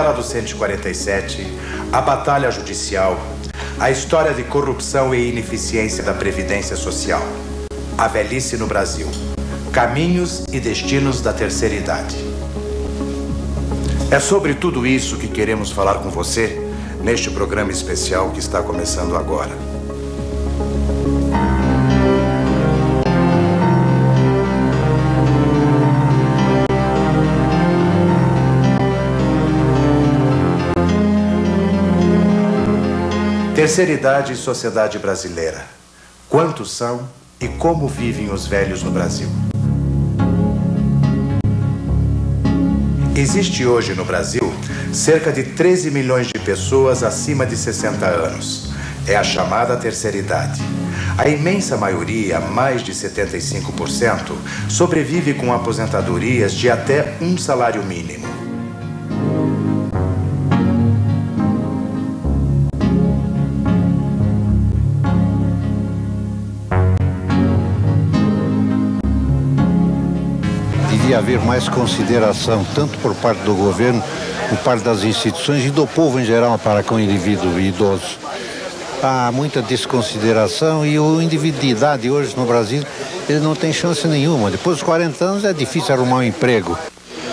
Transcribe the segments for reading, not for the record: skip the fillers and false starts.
novela do 147, a batalha judicial, a história de corrupção e ineficiência da Previdência Social, a velhice no Brasil, caminhos e destinos da terceira idade. É sobre tudo isso que queremos falar com você neste programa especial que está começando agora. Terceira idade e sociedade brasileira. Quantos são e como vivem os velhos no Brasil? Existe hoje no Brasil cerca de 13 milhões de pessoas acima de 60 anos. É a chamada terceira idade. A imensa maioria, mais de 75%, sobrevive com aposentadorias de até um salário mínimo. Devia haver mais consideração, tanto por parte do governo, por parte das instituições e do povo em geral para com o indivíduo idoso. Há muita desconsideração e o indivíduo de idade hoje no Brasil, ele não tem chance nenhuma. Depois dos 40 anos é difícil arrumar um emprego.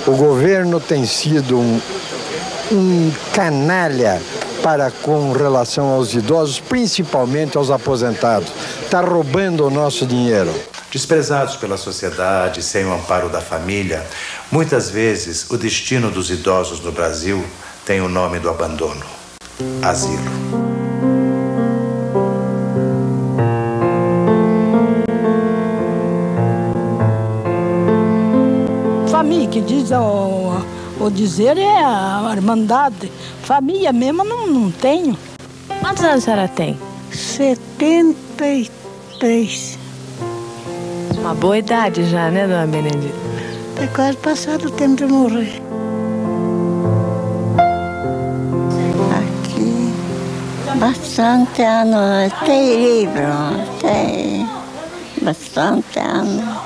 O governo tem sido um canalha com relação aos idosos, principalmente aos aposentados. Está roubando o nosso dinheiro. Desprezados pela sociedade, sem o amparo da família, muitas vezes o destino dos idosos no Brasil tem o nome do abandono: asilo. Família, que diz o dizer é a irmandade. Família mesmo não tenho. Quantos anos a senhora tem? 73. Uma boa idade já, né, dona Benedita? É quase passado o tempo de morrer. Aqui, bastante anos, tem livro, tem bastante anos.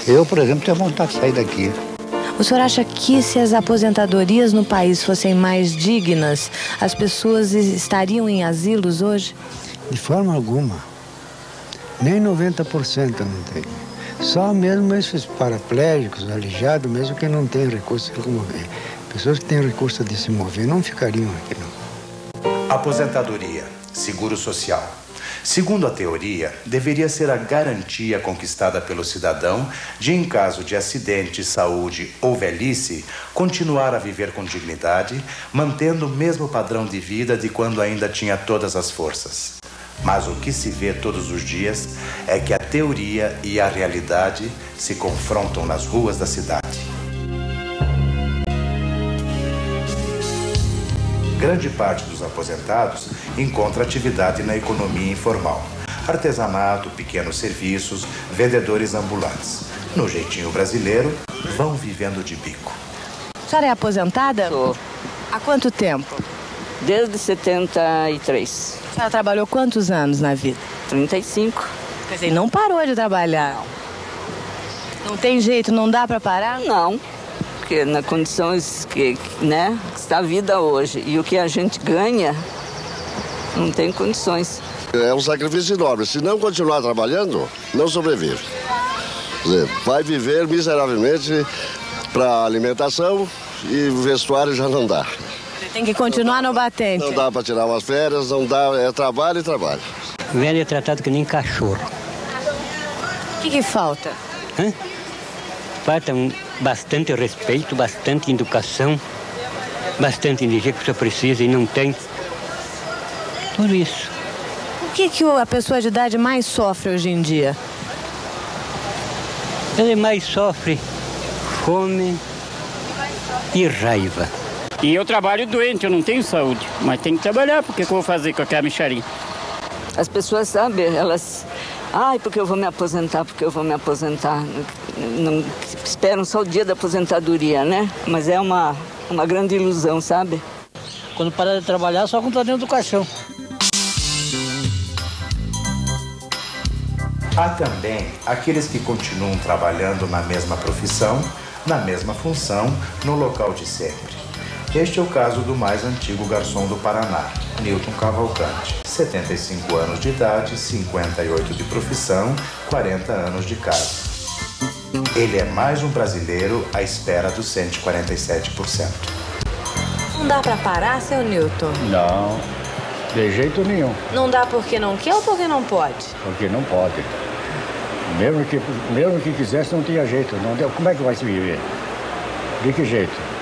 Eu, por exemplo, tenho vontade de sair daqui. O senhor acha que se as aposentadorias no país fossem mais dignas, as pessoas estariam em asilos hoje? De forma alguma. Nem 90% não tem. Só mesmo esses paraplégicos, aleijados, mesmo que não têm recurso de se mover. Pessoas que têm recurso de se mover não ficariam aqui, não. Aposentadoria, seguro social. Segundo a teoria, deveria ser a garantia conquistada pelo cidadão de, em caso de acidente, saúde ou velhice, continuar a viver com dignidade, mantendo o mesmo padrão de vida de quando ainda tinha todas as forças. Mas o que se vê todos os dias é que a teoria e a realidade se confrontam nas ruas da cidade. Grande parte dos aposentados encontra atividade na economia informal. Artesanato, pequenos serviços, vendedores ambulantes. No jeitinho brasileiro, vão vivendo de bico. A senhora é aposentada? Sou. Há quanto tempo? Desde 73. A senhora trabalhou quantos anos na vida? 35. Quer dizer, não parou de trabalhar? Não tem jeito, não dá para parar? Não, porque nas condições que está a vida hoje e o que a gente ganha, não tem condições. É um sacrifício enorme. Se não continuar trabalhando, não sobrevive. Quer dizer, vai viver miseravelmente para alimentação e vestuário já não dá. Tem que continuar no batente. Não dá para tirar umas férias, não dá, é trabalho e trabalho. O velho é tratado que nem cachorro. O que falta? Falta bastante respeito, bastante educação, bastante energia que a pessoa precisa e não tem. Tudo isso. O que a pessoa de idade mais sofre hoje em dia? Ele mais sofre fome e raiva. E eu trabalho doente, eu não tenho saúde, mas tenho que trabalhar, porque o que eu vou fazer com aquela mixaria? As pessoas, sabe, elas... Ai, porque eu vou me aposentar, porque eu vou me aposentar. Não, esperam só o dia da aposentadoria, né? Mas é uma grande ilusão, sabe? Quando parar de trabalhar, só quando tá dentro do caixão. Há também aqueles que continuam trabalhando na mesma profissão, na mesma função, no local de sempre. Este é o caso do mais antigo garçom do Paraná, Newton Cavalcante. 75 anos de idade, 58 de profissão, 40 anos de casa. Ele é mais um brasileiro à espera dos 147%. Não dá para parar, seu Newton? Não, de jeito nenhum. Não dá porque não quer ou porque não pode? Porque não pode. Mesmo que quisesse, não tinha jeito. Não deu. Como é que vai se viver? De que jeito?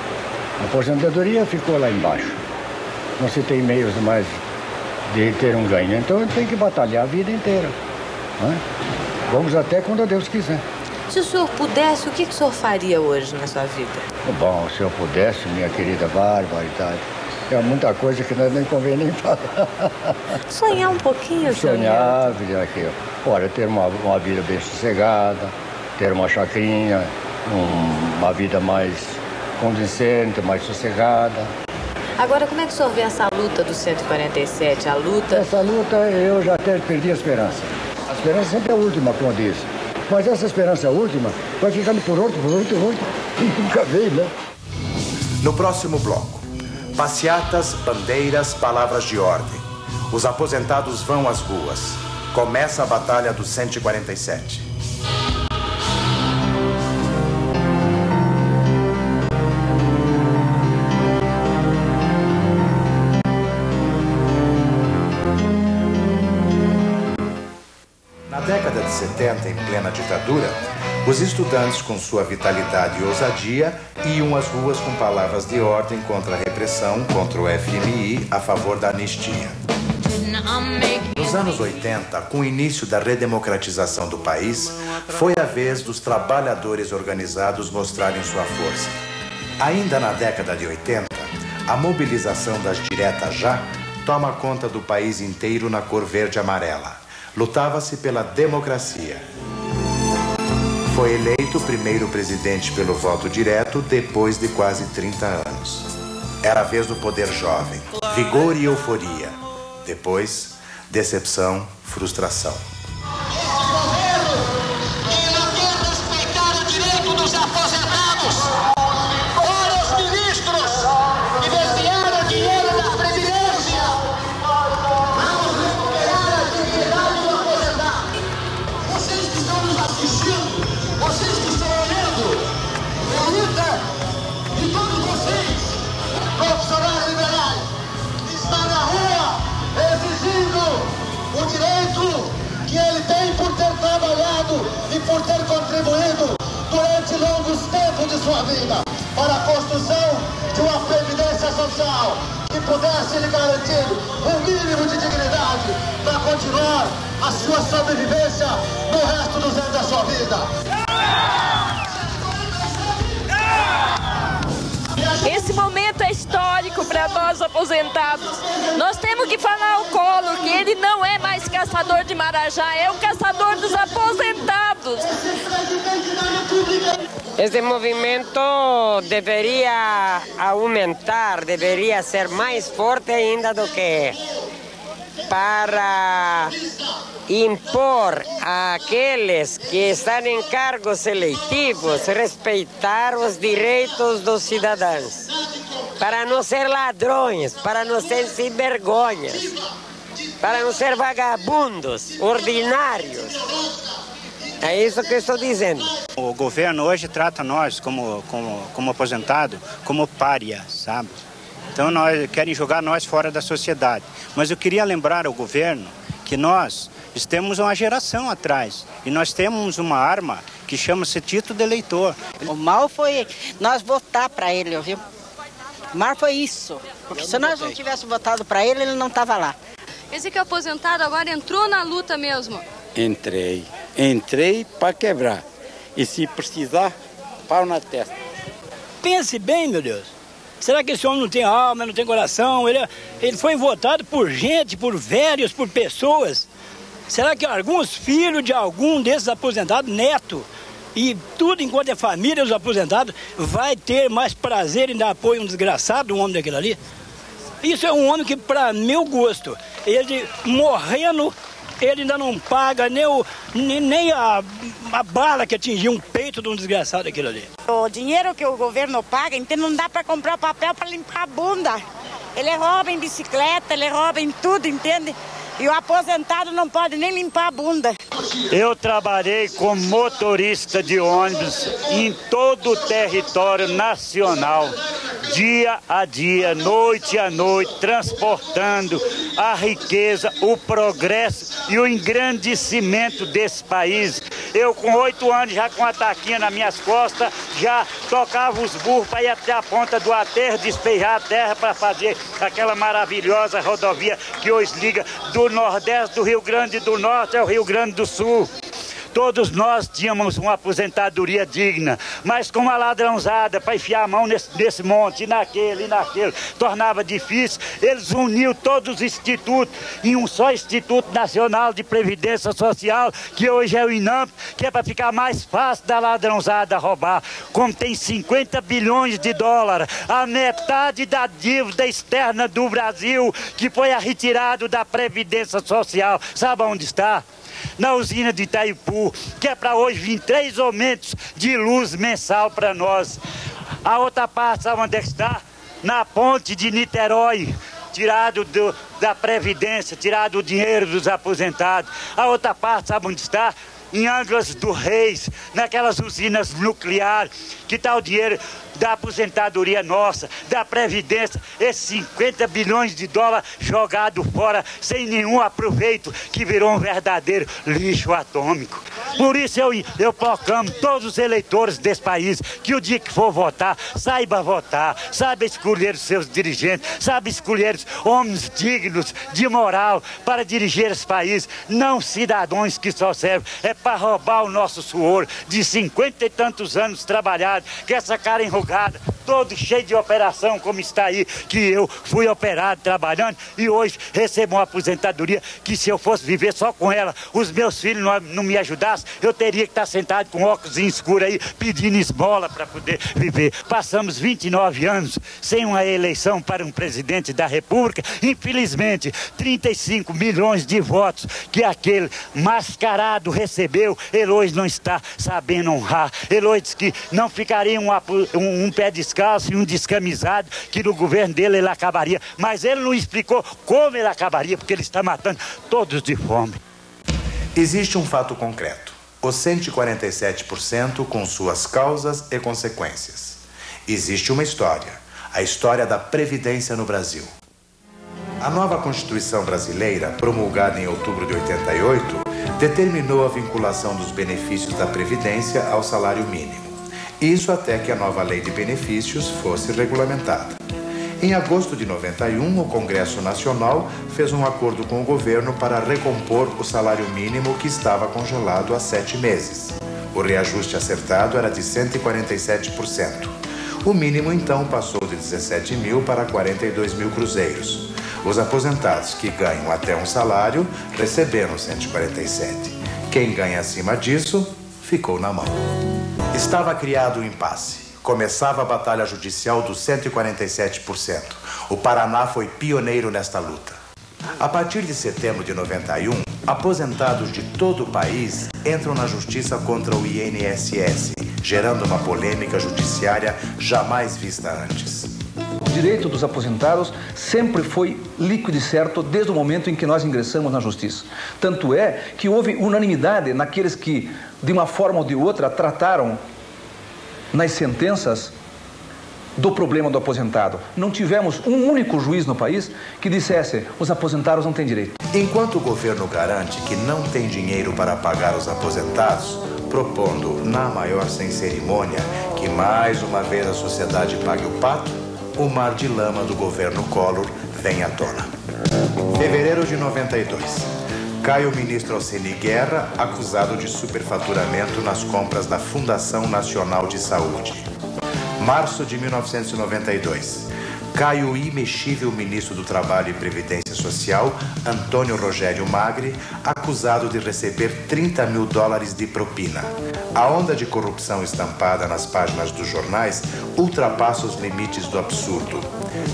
A aposentadoria ficou lá embaixo. Não se tem meios mais de ter um ganho. Então tem que batalhar a vida inteira. Né? Vamos até quando Deus quiser. Se o senhor pudesse, o que o senhor faria hoje na sua vida? Bom, se eu pudesse, minha querida barbaridade, é muita coisa que nós nem convém nem falar. Sonhar um pouquinho, senhor? Sonhar, aqui, olha, ter uma vida bem sossegada, ter uma chacrinha, uma vida mais condizente, mais sossegada. Agora, como é que o senhor vê essa luta do 147, a luta? Essa luta, eu já até perdi a esperança. A esperança sempre é a última, como diz. Mas essa esperança última vai ficando por outro, e nunca veio, né? No próximo bloco, passeatas, bandeiras, palavras de ordem. Os aposentados vão às ruas. Começa a batalha do 147. Na década de 70, em plena ditadura, os estudantes, com sua vitalidade e ousadia, iam às ruas com palavras de ordem contra a repressão, contra o FMI, a favor da anistia. Nos anos 80, com o início da redemocratização do país, foi a vez dos trabalhadores organizados mostrarem sua força. Ainda na década de 80, a mobilização das diretas já toma conta do país inteiro na cor verde e amarela. Lutava-se pela democracia. Foi eleito o primeiro presidente pelo voto direto depois de quase 30 anos. Era a vez do poder jovem, vigor e euforia. Depois, decepção, frustração. Esse governo, ele não quer respeitar o direito dos aposentados. Ora, os ministros que desviaram dinheiro da Previdência. Vamos recuperar a dignidade do aposentado. Vocês que estão nos assistindo, vocês que estão olhando, a luta de todos vocês, profissionais liberais, que estão na rua exigindo o direito que ele tem por ter trabalhado e por ter contribuído durante longos tempos de sua vida para a construção de uma previdência social que pudesse lhe garantir um mínimo de dignidade para continuar a sua sobrevivência no resto dos anos da sua vida. Esse momento é histórico para nós aposentados. Nós temos que falar ao Collor que ele não é mais caçador de marajá, é o caçador dos aposentados. Esse movimento deveria aumentar, deveria ser mais forte ainda do que é, para impor àqueles que estão em cargos eletivos respeitar os direitos dos cidadãos, para não ser ladrões, para não ser sem vergonhas, para não ser vagabundos, ordinários. É isso que eu estou dizendo. O governo hoje trata nós, como aposentado, como pária, sabe? Então querem jogar nós fora da sociedade. Mas eu queria lembrar ao governo que nós temos uma geração atrás e nós temos uma arma que chama-se título de eleitor. O mal foi nós votar para ele, viu? O mal foi isso, porque se nós não tivéssemos votado para ele, ele não estava lá. Esse que é aposentado agora entrou na luta mesmo? Entrei para quebrar e se precisar, pau na testa. Pense bem, meu Deus. Será que esse homem não tem alma, não tem coração? Ele foi votado por gente, por velhos, por pessoas. Será que alguns filhos de algum desses aposentados, neto, e tudo enquanto é família dos aposentados, vai ter mais prazer em dar apoio a um desgraçado, um homem daquele ali? Isso é um homem que, para meu gosto, ele morrendo ele ainda não paga nem a bala que atingiu um peito de um desgraçado aquilo ali. O dinheiro que o governo paga, então não dá para comprar papel para limpar a bunda. Ele rouba em bicicleta, ele rouba em tudo, entende? E o aposentado não pode nem limpar a bunda. Eu trabalhei como motorista de ônibus em todo o território nacional, dia a dia, noite a noite, transportando a riqueza, o progresso e o engrandecimento desse país. Eu, com 8 anos, já com a taquinha nas minhas costas, já tocava os burros para ir até a ponta do aterro, despejar a terra para fazer aquela maravilhosa rodovia que hoje liga do Nordeste do Rio Grande do Norte ao Rio Grande do Sul. Todos nós tínhamos uma aposentadoria digna, mas com a ladrãozada para enfiar a mão nesse monte, e naquele, tornava difícil. Eles uniram todos os institutos em um só Instituto Nacional de Previdência Social, que hoje é o INAMP, que é para ficar mais fácil da ladrãozada roubar. Como tem 50 bilhões de dólares, a metade da dívida externa do Brasil, que foi retirado da Previdência Social, sabe onde está? Na usina de Itaipu, que é para hoje vir 3 aumentos de luz mensal para nós. A outra parte, sabe onde é que está? Na ponte de Niterói, tirado da Previdência, tirado o dinheiro dos aposentados. A outra parte, sabe onde está? Em Angra dos Reis, naquelas usinas nucleares, que está o dinheiro da aposentadoria nossa, da Previdência, esses 50 bilhões de dólares jogados fora, sem nenhum aproveito, que virou um verdadeiro lixo atômico. Por isso eu proclamo todos os eleitores desse país, que o dia que for votar, saiba votar, saiba escolher os seus dirigentes, saiba escolher os homens dignos, de moral, para dirigir esse país, não cidadãos que só servem para roubar o nosso suor de 50 e tantos anos trabalhados, que essa cara enrugada, todo cheio de operação, como está aí, que eu fui operado trabalhando e hoje recebo uma aposentadoria que, se eu fosse viver só com ela, os meus filhos não me ajudassem, eu teria que estar sentado com óculos escuros aí, pedindo esmola para poder viver. Passamos 29 anos sem uma eleição para um presidente da República, infelizmente 35 milhões de votos que aquele mascarado recebeu, ele hoje não está sabendo honrar. Ele hoje disse que não ficaria um pé descalço e um descamisado, que no governo dele ele acabaria, mas ele não explicou como ele acabaria, porque ele está matando todos de fome. Existe um fato concreto: os 147% com suas causas e consequências. Existe uma história, a história da Previdência no Brasil. A nova Constituição brasileira, promulgada em outubro de 88, determinou a vinculação dos benefícios da Previdência ao salário mínimo. Isso até que a nova Lei de Benefícios fosse regulamentada. Em agosto de 91, o Congresso Nacional fez um acordo com o governo para recompor o salário mínimo que estava congelado há 7 meses. O reajuste acertado era de 147%. O mínimo, então, passou de 17 mil para 42 mil cruzeiros. Os aposentados que ganham até um salário receberam 147. Quem ganha acima disso, ficou na mão. Estava criado o impasse. Começava a batalha judicial dos 147%. O Paraná foi pioneiro nesta luta. A partir de setembro de 91, aposentados de todo o país entram na justiça contra o INSS, gerando uma polêmica judiciária jamais vista antes. O direito dos aposentados sempre foi líquido e certo desde o momento em que nós ingressamos na justiça. Tanto é que houve unanimidade naqueles que, de uma forma ou de outra, trataram nas sentenças do problema do aposentado. Não tivemos um único juiz no país que dissesse: os aposentados não têm direito. Enquanto o governo garante que não tem dinheiro para pagar os aposentados, propondo, na maior sem cerimônia, que mais uma vez a sociedade pague o pato, o mar de lama do governo Collor vem à tona. Fevereiro de 92. Cai o ministro Alceni Guerra, acusado de superfaturamento nas compras da Fundação Nacional de Saúde. Março de 1992. Cai o imexível ministro do Trabalho e Previdência Social, Antônio Rogério Magri, acusado de receber 30 mil dólares de propina. A onda de corrupção estampada nas páginas dos jornais ultrapassa os limites do absurdo.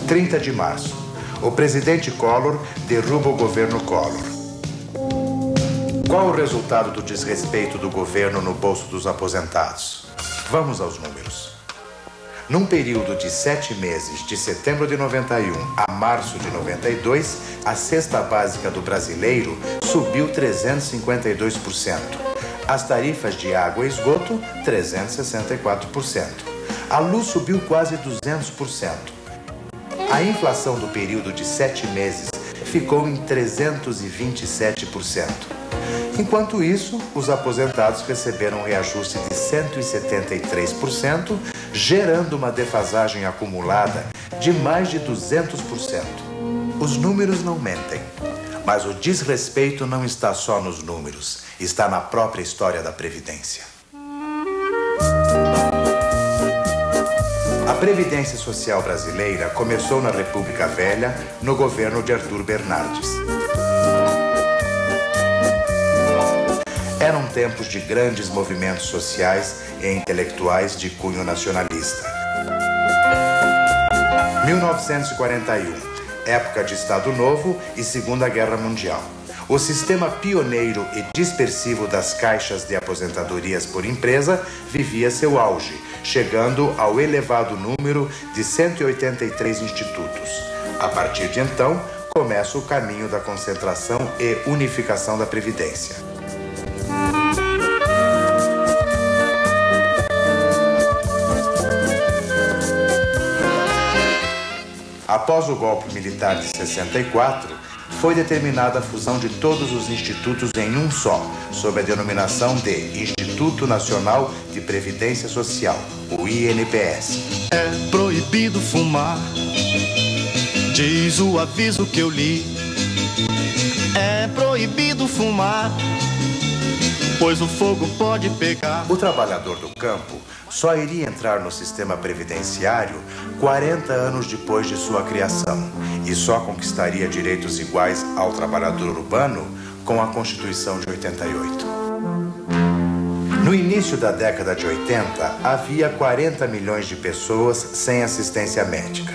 30 de março. O presidente Collor derruba o governo Collor. Qual o resultado do desrespeito do governo no bolso dos aposentados? Vamos aos números. Num período de 7 meses, de setembro de 91 a março de 92, a cesta básica do brasileiro subiu 352%. As tarifas de água e esgoto, 364%. A luz subiu quase 200%. A inflação do período de 7 meses ficou em 327%. Enquanto isso, os aposentados receberam um reajuste de 173%, gerando uma defasagem acumulada de mais de 200%. Os números não mentem, mas o desrespeito não está só nos números, está na própria história da Previdência. A Previdência Social brasileira começou na República Velha, no governo de Arthur Bernardes. Eram tempos de grandes movimentos sociais e intelectuais de cunho nacionalista. 1941, época de Estado Novo e Segunda Guerra Mundial. O sistema pioneiro e dispersivo das caixas de aposentadorias por empresa vivia seu auge, chegando ao elevado número de 183 institutos. A partir de então, começa o caminho da concentração e unificação da Previdência. Após o golpe militar de 64, foi determinada a fusão de todos os institutos em um só, sob a denominação de Instituto Nacional de Previdência Social, o INPS. É proibido fumar, diz o aviso que eu li. É proibido fumar, pois o fogo pode pegar. O trabalhador do campo só iria entrar no sistema previdenciário 40 anos depois de sua criação e só conquistaria direitos iguais ao trabalhador urbano com a Constituição de 88. No início da década de 80, havia 40 milhões de pessoas sem assistência médica.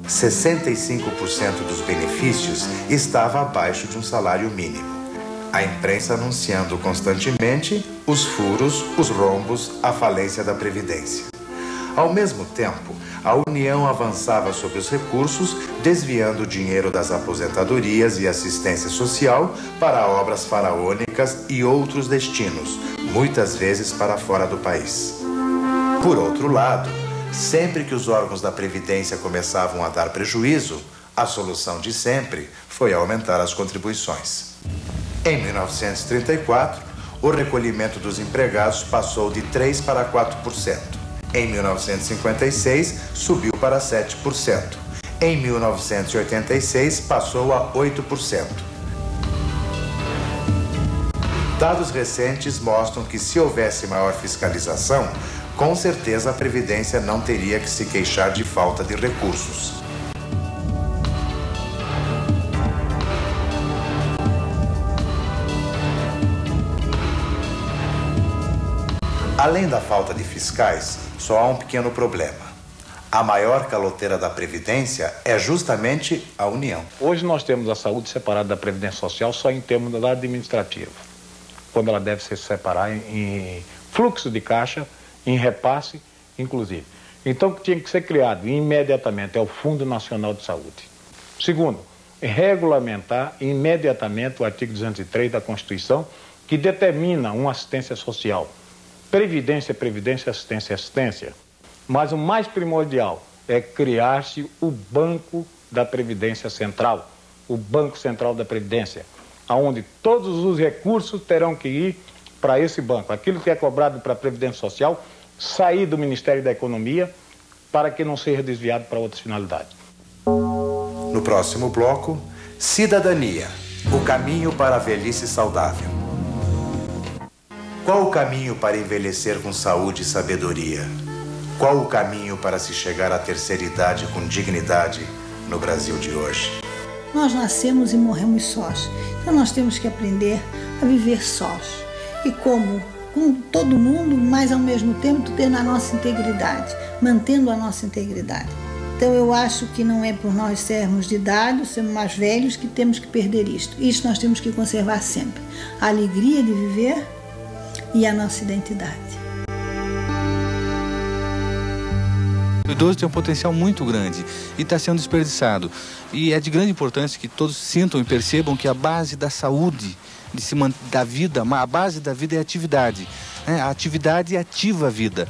65% dos benefícios estava abaixo de um salário mínimo. A imprensa anunciando constantemente os furos, os rombos, a falência da Previdência. Ao mesmo tempo, a União avançava sobre os recursos, desviando o dinheiro das aposentadorias e assistência social para obras faraônicas e outros destinos, muitas vezes para fora do país. Por outro lado, sempre que os órgãos da Previdência começavam a dar prejuízo, a solução de sempre foi aumentar as contribuições. Em 1934, o recolhimento dos empregados passou de 3% para 4%. Em 1956, subiu para 7%. Em 1986, passou a 8%. Dados recentes mostram que, se houvesse maior fiscalização, com certeza a Previdência não teria que se queixar de falta de recursos. Além da falta de fiscais, só há um pequeno problema. A maior caloteira da Previdência é justamente a União. Hoje nós temos a saúde separada da Previdência Social só em termos da administrativa, quando ela deve se separar em fluxo de caixa, em repasse, inclusive. Então, o que tinha que ser criado imediatamente é o Fundo Nacional de Saúde. Segundo, regulamentar imediatamente o artigo 203 da Constituição, que determina uma assistência social. Previdência, previdência, assistência, assistência. Mas o mais primordial é criar-se o Banco da Previdência Central, o Banco Central da Previdência, onde todos os recursos terão que ir para esse banco. Aquilo que é cobrado para a Previdência Social, sair do Ministério da Economia para que não seja desviado para outras finalidades. No próximo bloco, cidadania, o caminho para a velhice saudável. Qual o caminho para envelhecer com saúde e sabedoria? Qual o caminho para se chegar à terceira idade com dignidade no Brasil de hoje? Nós nascemos e morremos sós, então nós temos que aprender a viver sós. E como todo mundo, mas ao mesmo tempo tendo a nossa integridade, mantendo a nossa integridade. Então eu acho que não é por nós sermos de idade, sermos mais velhos, que temos que perder isto. Isto nós temos que conservar sempre. A alegria de viver e a nossa identidade. O idoso tem um potencial muito grande e está sendo desperdiçado. E é de grande importância que todos sintam e percebam que a base da saúde, da vida, a base da vida é a atividade. Né? A atividade ativa a vida.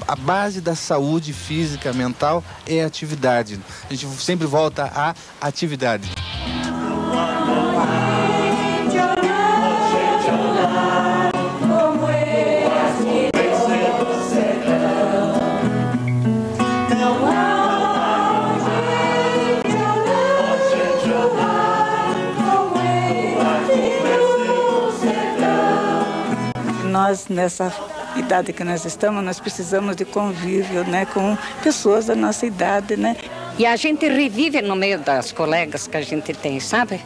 A base da saúde física, mental é a atividade. A gente sempre volta à atividade. Nós, nessa idade que nós estamos, nós precisamos de convívio, né, com pessoas da nossa idade, né? E a gente revive no meio das colegas que a gente tem, sabe?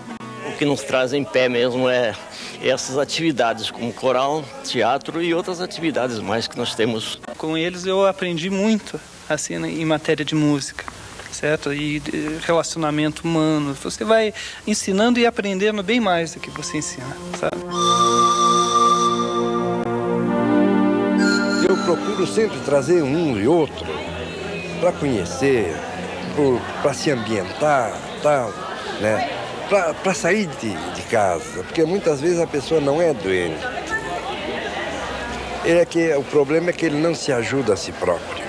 O que nos traz em pé mesmo é essas atividades como coral, teatro e outras atividades mais que nós temos. Com eles eu aprendi muito, assim, em matéria de música, certo? E de relacionamento humano. Você vai ensinando e aprendendo bem mais do que você ensina, sabe? Eu procuro sempre trazer um e outro para conhecer, para se ambientar, tal, né? Para sair de casa, porque muitas vezes a pessoa não é doente. O problema é que ele não se ajuda a si próprio.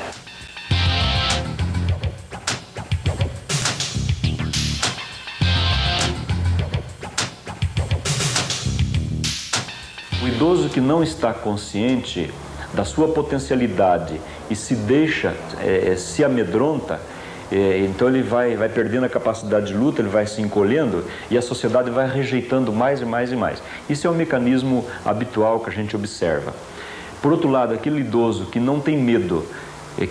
O idoso que não está consciente da sua potencialidade e se deixa, se amedronta, então ele vai perdendo a capacidade de luta, ele vai se encolhendo e a sociedade vai rejeitando mais e mais e mais. Isso é um mecanismo habitual que a gente observa. Por outro lado, aquele idoso que não tem medo,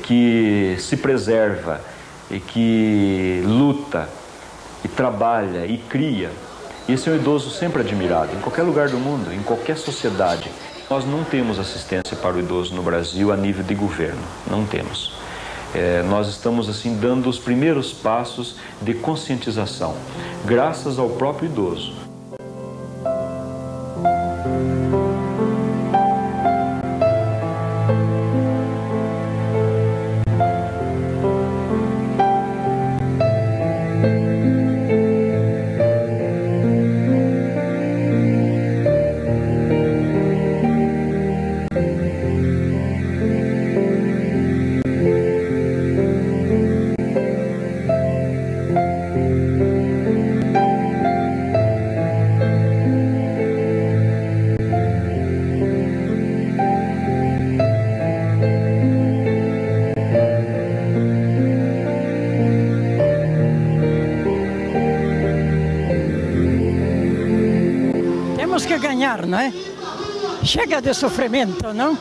que se preserva, que luta, e trabalha e cria, esse é um idoso sempre admirado, em qualquer lugar do mundo, em qualquer sociedade. Nós não temos assistência para o idoso no Brasil a nível de governo, não temos. Nós estamos assim dando os primeiros passos de conscientização, graças ao próprio idoso. Temos que ganhar, não é? Chega de sofrimento, não?